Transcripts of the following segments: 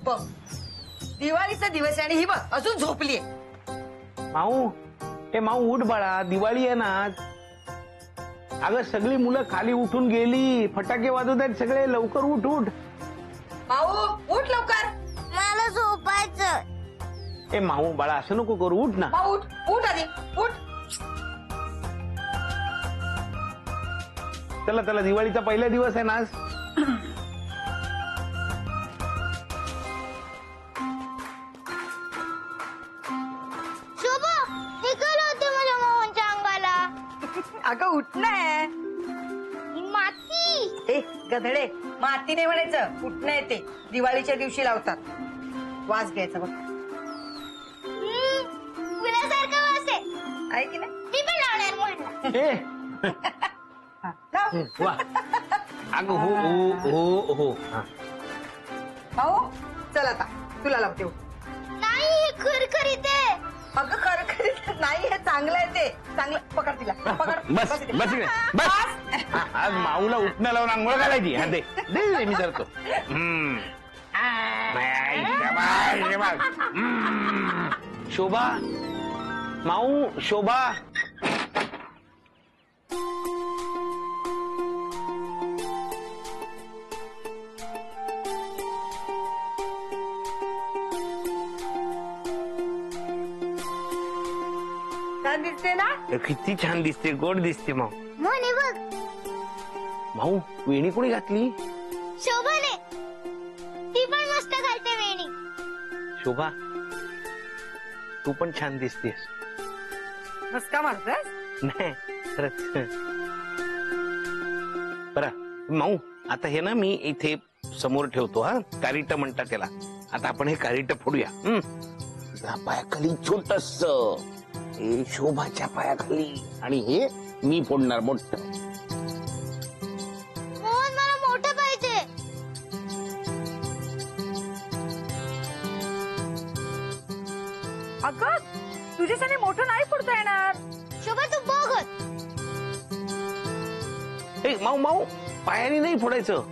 बघ दिवाळीचा दिवस आणि ही बघ अजून झोपलीये. माऊ हे माऊ उठ बाळा, दिवाळी आहे ना आज. अगं सगळी मुलं खाली उठून गेली, फटाके वाजवत आहेत सगळे, लवकर उठ उठ. माऊ उठ लवकर. मला झोपायचं. ए माऊ बाळा असं नको करू, उठ ना. माऊ उठ उठ आधी उठ. चला चला दिवाळीचा पहिला दिवस आहे ना आज. शोभा निघाल होते माझ्या मोहनच्या अंगाला. अगं उठणं माती. ए गधडे, माती नाही म्हणायचं, उठणं येते. दिवाळीच्या दिवशी लावतात. वास घ्यायचा बघ. विनासारखं वास आहे. आहे की नाही? मी पण लावणार मोहनला. ए हा, लाव. वा अगं हो हो हो हो. माऊ चल आता तुला लावते. उठ. नाही हे खरखरीत आहे. अगं खरखरीत नाही, हे चांगलं आहे. ते चांगलं पकड तिला, पकड. बस बस इकडे बस. आज माऊला उठणं लावून आंघोळ घालायची. हा दे दे मी धरतो. शोभा माऊ शोभा. छान दिसते ना? किती छान दिसते, गोड दिसते माऊ. मोहने बघ. माऊ वेणी कोणी घातली? शोभाने. ती पण मस्त घालते वेणी. शोभा तू पण छान दिसतेस. मस्का मारतोय. नाही खरंच. बरं माऊ आता हे ना मी इथे समोर ठेवतो. हा कारिट म्हणतात त्याला. आता आपण हे कारिट फोडूया. पायाखाली छोटस, हे शोभाच्या पायाखाली, आणि हे मी फोडणार मोठं. मोहन मला मोठं पाहिजे. अगं तुझ्यासाठी मोठं नाही फोडता येणार. शोभा तू बघ. ए माऊ माऊ पायाने नाही फोडायचं,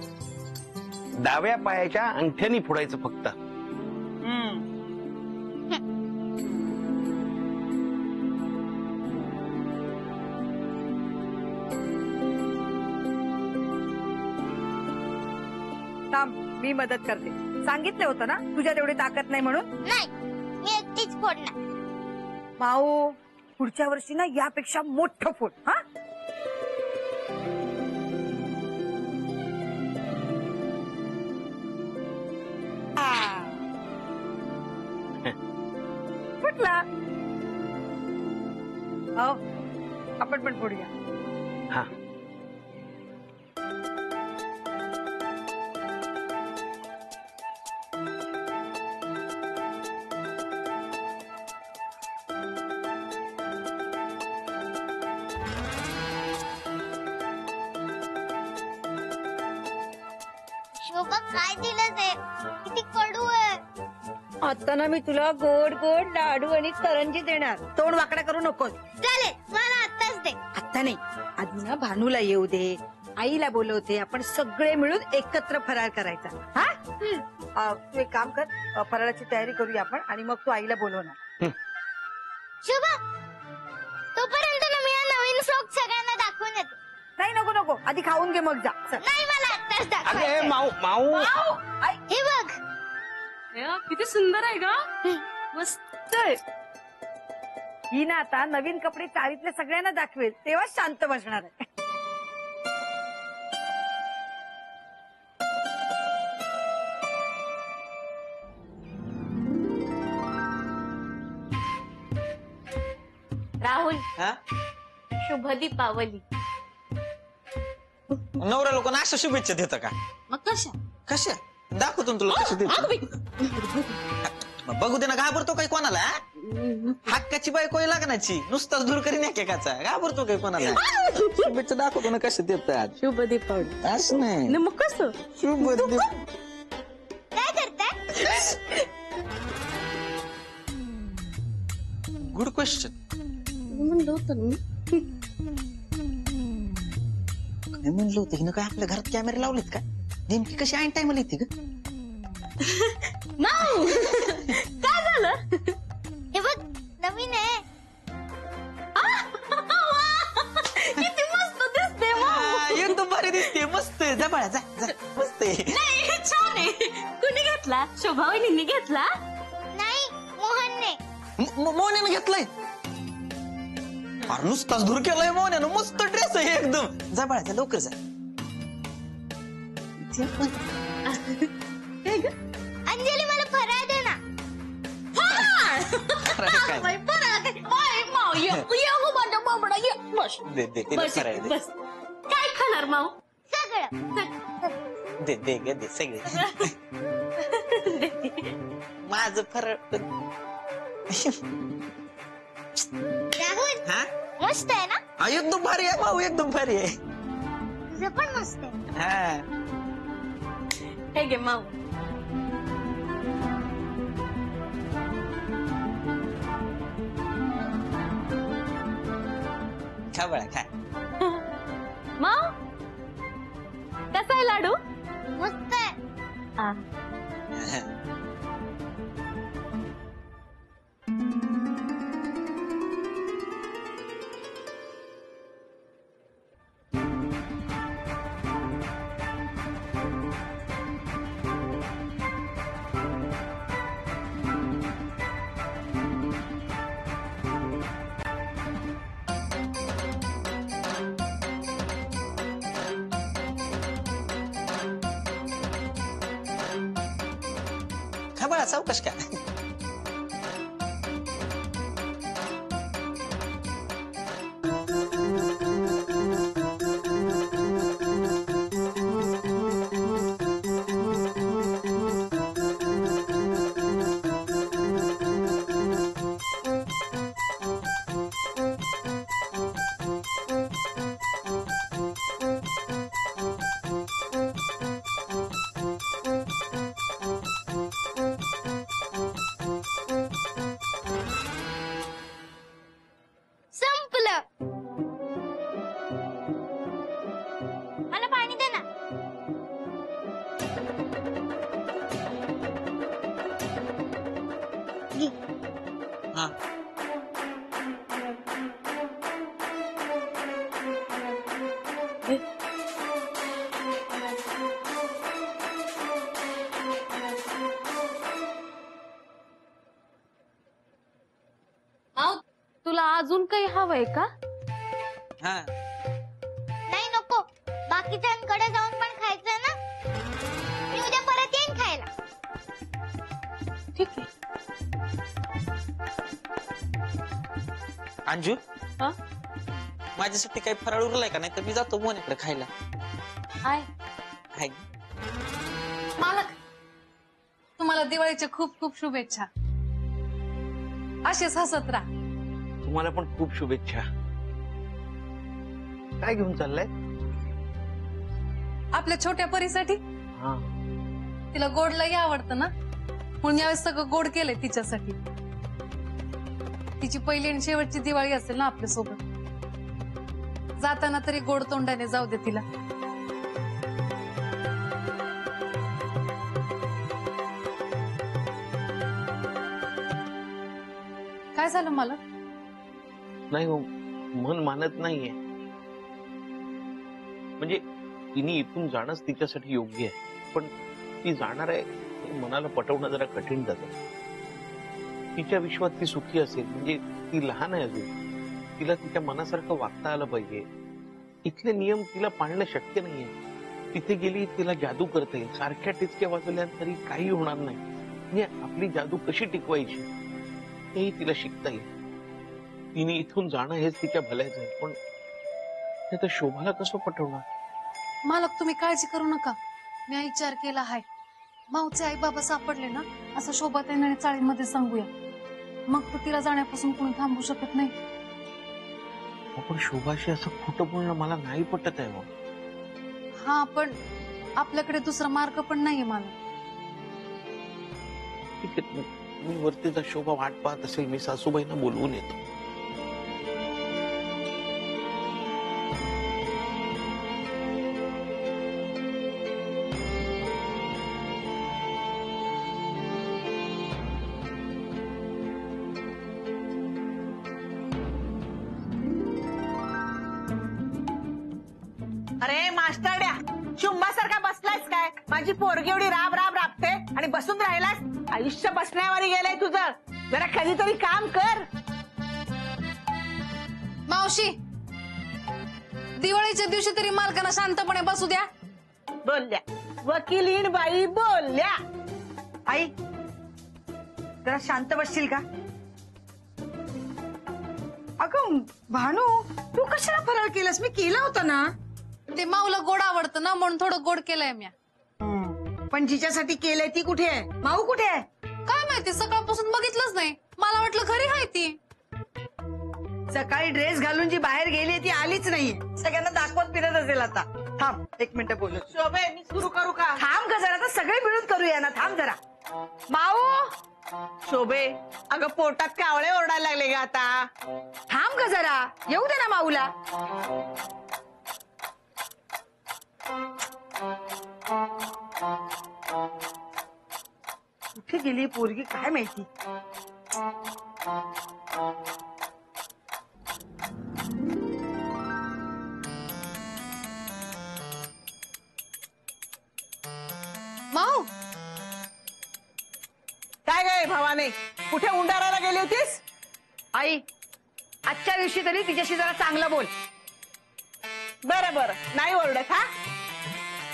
डाव्या पायाच्या अंगठ्यानी फोडायचं फक्त. मी मदत करते. सांगितलं होतं ना तुझ्या तेवढी ताकद नाही म्हणून. नाही मी एकटीच फोडणार. माऊ पुढच्या वर्षी ना यापेक्षा मोठं फोड. हा फुटला. हो आपण पण फोडूया. हा शोभा काय दिलं ते? किती कडू आहे. आता ना मी तुला गोड गोड लाडू आणि करंजी देणार. तोंड वाकडा करू नकोस. चालेल मला आत्ताच दे. आता नाही, आधी ना भानूला येऊ दे, आईला बोलवते, आपण सगळे मिळून एकत्र फराळ करायचा. हा तू एक काम कर, फराळाची तयारी करूया आपण आणि मग तू आईला बोलवणार. शोभा तोपर्यंत ना मी हा नवीन फ्रॉक सगळ्यांना दाखवून येते. नाही नको नको, आधी खाऊन घे मग जा. चल. नाही मला आत्ताच अरे दाखवायचं. माऊ माऊ हे बघ. किती सुंदर आहे ग. मस्त आहे. ही ना आता नवीन कपडे चारीतल्या सगळ्यांना दाखवेल, तेव्हा शांत बसणार आहे. राहुल हा? शुभ दीपावली. नवरा लोकांना असं शुभेच्छा देतं का? मग कशा कशा दाखवतो ना तुला कसं देतो. मग बघू दे ना, घाबरतो काही कोणाला? हक्काची बायको आहे लग्नाची, नुसताच दूर करीन एकेकाचा. घाबरतो काही कोणाला? शुभेच्छा दाखवतो ना कसं देतात. शुभ दीपावली. असं नाही, मग कसं? शुभ काय करताय? Good question. म्हणलं होतं ना. म्हणलं होतं हिनं काय आपल्या घरात कॅमेरे लावलेत का? नेमकी कशी ऐन टायमाला येते ग? माऊ काय झालं? हे बघ नवीन आहे. किती मस्त दिसते माऊ. एकदम भारी दिसते मस्त जा बाळा जा जा मस्त आहे. नाही हे छान आहे. कुणी घेतला? शोभा वहिनींनी घेतला? नाही मोहनने. मोन्यानं घेतलंय. अरे नुसताच धूर केलाय मोन्यानं मस्त ड्रेस आहे एकदम. जा बाळा जा लवकर जा. काय ग? अंजली मला फराळ दे ना. काय? बाई, बरं, काय? बाई, माऊ, ये गो माझ्या बाबडा, ये. बस दे दे तिला बस फराळ दे. बस. काय खाणार माऊ? सगळं. दे दे ग दे सगळे. माझं फराळ पण. राहुल हा मस्त आहे ना. एकदम भारी आहे भाऊ एकदम भारी आहे. तुझं पण मस्त आहे. हा हे घे माऊ. खा बाळा खा. माऊ कसा आहे लाडू? मस्त आहे. खा बाळा सावकाश का. संपलं. मला पाणी दे ना. घे. हा माऊ तुला अजून काही हवंय का? हा नाही नको. बाकीच्यांकडे जाऊन पण खायचं ना. मी उद्या परत येईन खायला. ठीक आहे. अंजू हा? माझ्यासाठी काही फराळ उरलाय का नाही तर मी जातो मोन्याकडे खायला. आहे हाय मालक तुम्हाला दिवाळीच्या खूप खूप शुभेच्छा. असेच हसत राहा. तुम्हाला पण खूप शुभेच्छा. काय घेऊन चाललाय? आपल्या छोट्या परीसाठी हा तिला गोड लई आवडतं ना, म्हणून यावेळेस सगळं गोड केलंय तिच्यासाठी. तिची पहिली आणि शेवटची दिवाळी असेल ना आपल्या सोबत. जाताना तरी गोड तोंडाने जाऊ दे तिला. काय झालं मालक? नाही हो मन मानत नाहीये. म्हणजे तिने इथून जाणंच तिच्यासाठी योग्य आहे, पण ती जाणार आहे हे मनाला पटवणं जरा कठीण जातं. तिच्या विश्वात ती सुखी असेल म्हणजे ती लहान आहे अजून. तिला तिच्या मनासारखं वागता आलं पाहिजे. इथले नियम तिला पाळणं शक्य नाहीये. तिथे गेली तिला जादू करता येईल. सारख्या टिचक्या वाजवल्या तरी काही होणार नाही. म्हणजे आपली जादू कशी टिकवायची हेही तिला शिकता येईल. तिने इथून जाणं हेच तिच्या भल्याचं आहे, पण ते तर शोभाला कसं पटवणार? मालक तुम्ही काळजी करू नका. मी विचार केला आहे. माऊचे आई बाबा सापडले ना असं शोभाताईने चाळीमध्ये सांगूया. मग तर तिला जाण्यापासून कोणी थांबू शकत नाही. आपण शोभाशी असं खोटं बोलणं मला नाही पटत आहे. हा पण आपल्याकडे दुसरा मार्ग पण नाहीये मला. ठीक आहे मी वरती जर शोभा वाट पाहत असेल मी सासूबाईंना बोलवून येतो. अरे मास्टरड्या, शुंभासारखा बसलायस काय? माझी पोरगी एवढी राब राब राबते आणि बसून राहिलास? आयुष्य बसण्यावारी गेलंय तुझं. जरा कधीतरी काम कर. मावशी, दिवाळीच्या दिवशी तरी मालकांना शांतपणे बसू द्या. बोलल्या वकिलीन बाई बोलल्या. आई जरा शांत बसशील का? अगं भानू, तू कशाला फराळ केलास? मी केला होता ना. ते माऊला गोड आवडतं ना, म्हणून थोडं गोड केलंय मी. पण जिच्यासाठी केलंय ती कुठे आहे? माऊ कुठे आहे? काय माहिती, सकाळपासून बघितलंच नाही. मला वाटलं घरी आहे ती. सकाळी ड्रेस घालून जी बाहेर गेली ती आलीच नाहीये. सगळ्यांना दाखवत फिरत असेल आता. थांब एक मिनिट बोलत. शोभे, मी सुरू करू का? थांब का जरा, आता सगळे मिळून करूया ना. थांब जरा. माऊ. शोभे, अगं पोटात कावळे ओरडायला लागले ग आता. थांब का जरा, येऊ दे ना माऊला. कुठे गेली पोरगी काय माहिती. माऊ, काय गे भावाने, कुठे उंडारायला गेली होतीस? आई आजच्या दिवशी तरी तिच्याशी जरा चांगलं बोल. बरं बरं, नाही ओरडत. हा,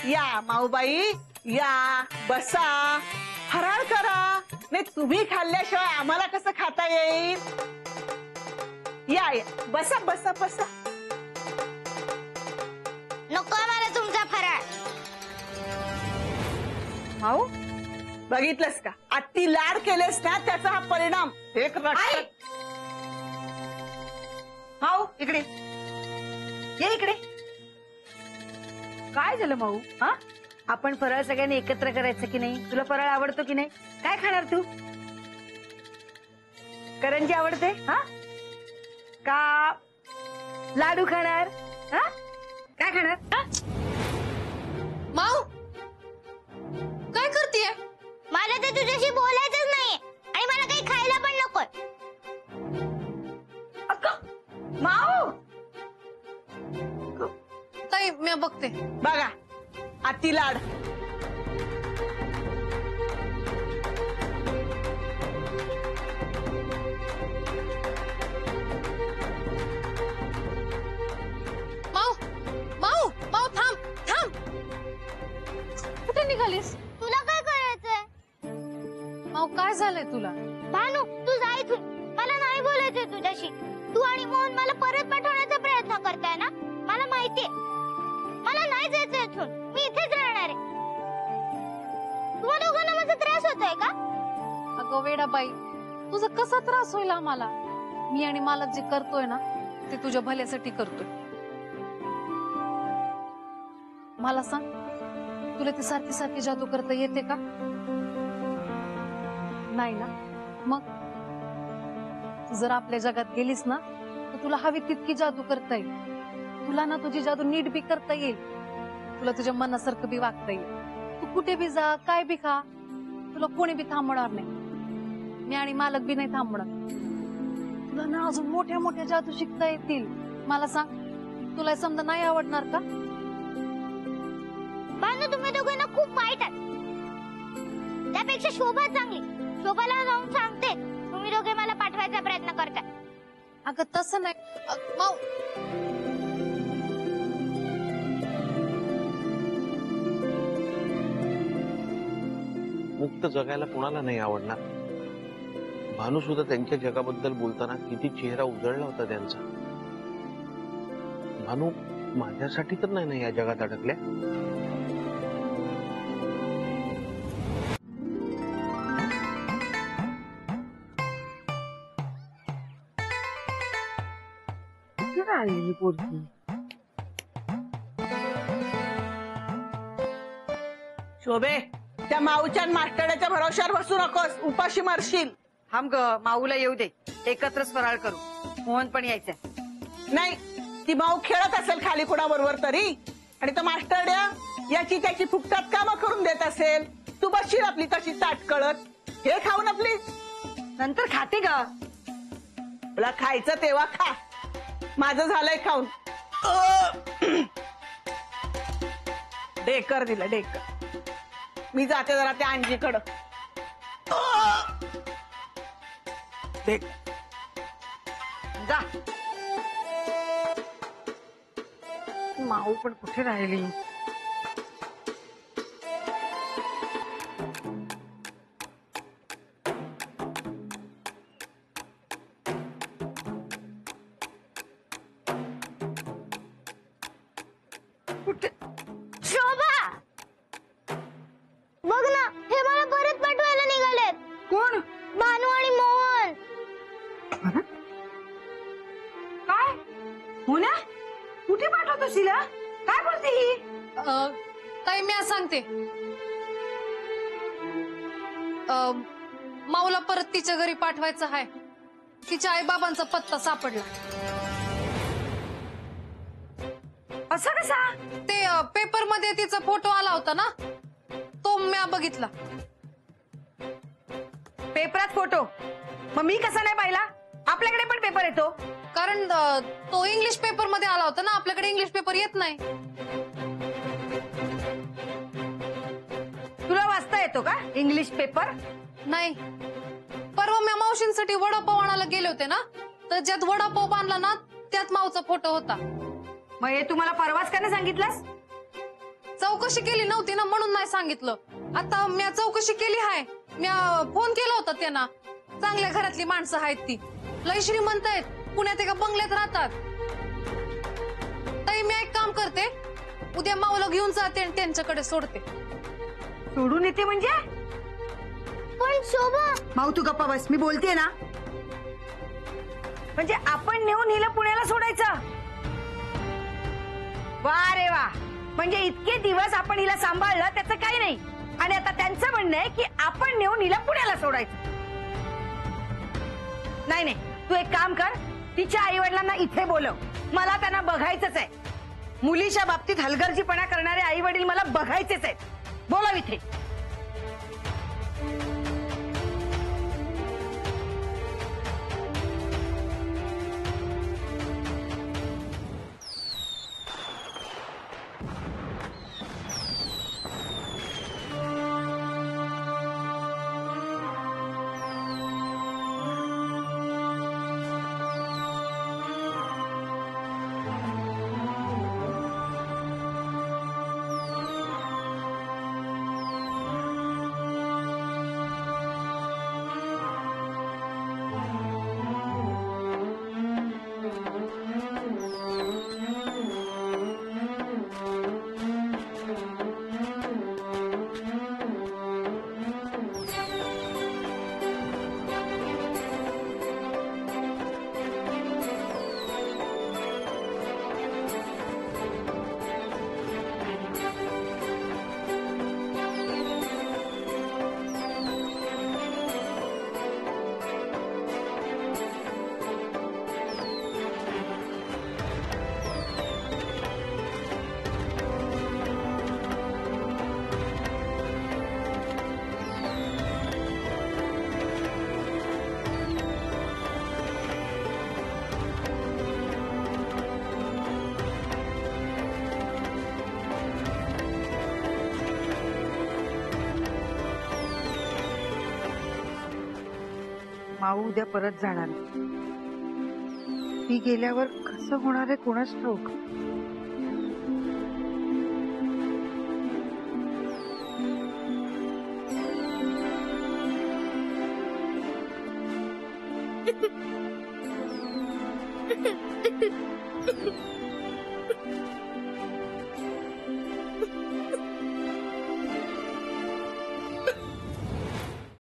या माऊबाई या, बसा, फराळ करा. नाही तुम्ही खाल्ल्याशिवाय आम्हाला कसं खाता येईल? या या, बसा बसा बसा. नको मला तुमचा फराळ. माऊ बघितलंस का, अति लाड केलेस ना त्याचा हा परिणाम. एक आई! माऊ इकडे ये. इकडे काय झालं माऊ? हा, आपण फराळ सगळ्यांनी एकत्र करायचं की नाही? तुला फराळ आवडतो की नाही? काय खाणार तू? करंजी आवडते हा का लाडू खाणार? हा, काय खाणार? हा? माऊ काय करतेय? मला तर तुझ्याशी बोलायचंच नाहीये आणि मला काही खायला पण नकोय. माऊ ताई मी बघते. बघा, अति लाड. माऊ माऊ माऊ, थांब थांब. कुठे निघालीस? तुला काय करायचंय? माऊ काय झालंय तुला? भानू, तू जा इथून. मला नाही बोलायचंय तुझ्याशी. तू आणि मोहन मला परत पाठवण्याचा प्रयत्न करताय ना. मला माहितीये, मला नाही जायचं इथून. मी इथेच राहणार आहे. तुम्हाला दोघांना माझा त्रास होतोय का? अगं वेडाबाई, तुझा कसा त्रास होईल आम्हाला? मी आणि मालक जे करतोय ना ते तुझ्या भल्यासाठी करतोय. मला सांग, तुला ती सारखी सारखी जादू करता येते का? नाही ना. मग तू जर आपल्या जगात गेलीस ना तर तुला हवी तितकी जादू करता येईल. तुला ना तुझी जादू नीट बी करता येईल. तुला तुझ्या मनासारखं बी वागता येईल. तू कुठे बी जा, काय बी खा, तुला कोणी बी थांबणार नाही. मी आणि मालक बी नाही थांबणार. तुला ना अजून मोठ्या मोठ्या जादू शिकता येतील. मला सांग, तुला समजा नाही आवडणार का? भानू, तुम्ही दोघांना खूप वाईट आहात. त्यापेक्षा शोभा चांगली. शोभाला जाऊन सांगते तुम्ही दोघे मला पाठवायचा प्रयत्न करताय. अगं तसं नाही. माऊ, मुक्त जगायला कोणाला नाही आवडणार? भानू सुद्धा त्यांच्या जगाबद्दल बोलताना किती चेहरा उजळला होता त्यांचा. भानू माझ्यासाठी तर नाही ना या जगात अडकल्या. आलेली पोरगी. शोभे, त्या माऊच्या आणि मास्टरच्या भरोश्यावर बसू नकोस. उपाशी मरशील. थांब ग, माऊला येऊ दे. एकत्रच फराळ करू. मोहन पण यायचंय. नाही, ती माऊ खेळत असेल खाली कुणाबरोबर तरी, आणि तो मास्टरड्या याची त्याची फुकटात कामं करून देत असेल. तू बसशील आपली तशी ताट कळत. हे खाऊन आपली नंतर खाते ग. तुला खायचं तेव्हा खा. माझं झालंय खाऊन. डेकर दिलं डेकर. मी जाते जरा त्या अंजीकडं. जा. माऊ पण कुठे राहिली? कुठे? शोभा बघ ना, हे मला परत पाठवायला निघालेत. कोण? भानू आणि मोहन. काय? हो ना? कुठे पाठवतो तिला? काय बोलते ही? ताई मी आज सांगते, माऊला परत तिच्या घरी पाठवायचं आहे. तिच्या आई बाबांचा पत्ता सापडला. असं कसा? ते पेपर मध्ये तिचा फोटो आला होता ना, तो मी बघितला. पेपरात फोटो? मग मी कसा नाही पाहिला? आपल्याकडे पण पेपर येतो. कारण तो इंग्लिश पेपर मध्ये आला होता ना, आपल्याकडे इंग्लिश पेपर येत नाही. तुला वाचता येतो का इंग्लिश पेपर? नाही. परवा मी मावशींसाठी वडापाव आणायला गेले होते ना, तर ज्यात वडापाव बांधला ना त्यात माऊचा फोटो होता. मग हे तुम्हाला परवाच का नाही सांगितलंस? चौकशी केली नव्हती ना, म्हणून नाही सांगितलं. आता मी चौकशी केली आहे. मी फोन केला होता त्यांना. चांगल्या घरातली माणसं आहेत ती, लय श्रीमंत आहेत, पुण्यात एका बंगल्यात राहतात. ताई मी एक काम करते, उद्या माऊला घेऊन जाते आणि त्यांच्याकडे सोडते. सोडून येते म्हणजे? पण शोभा, माऊ तू गप्पा बस, मी बोलतेय ना. म्हणजे आपण नेऊन हिला पुण्याला सोडायचं? वा रे वा. म्हणजे इतके दिवस आपण हिला सांभाळलं त्याचं काही नाही, आणि आता त्यांचं म्हणणं आहे की आपण नेऊन हिला पुण्याला सोडायचं. नाही नाही, तू एक काम कर, तिच्या आई वडिलांना इथे बोलव. मला त्यांना बघायचंच आहे. मुलीच्या बाबतीत हलगर्जीपणा करणारे आई वडील मला बघायचेच आहेत. बोलव इथे. माऊ उद्या परत जाणार. ती गेल्यावर कसं होणार आहे कोणाच ठाऊक.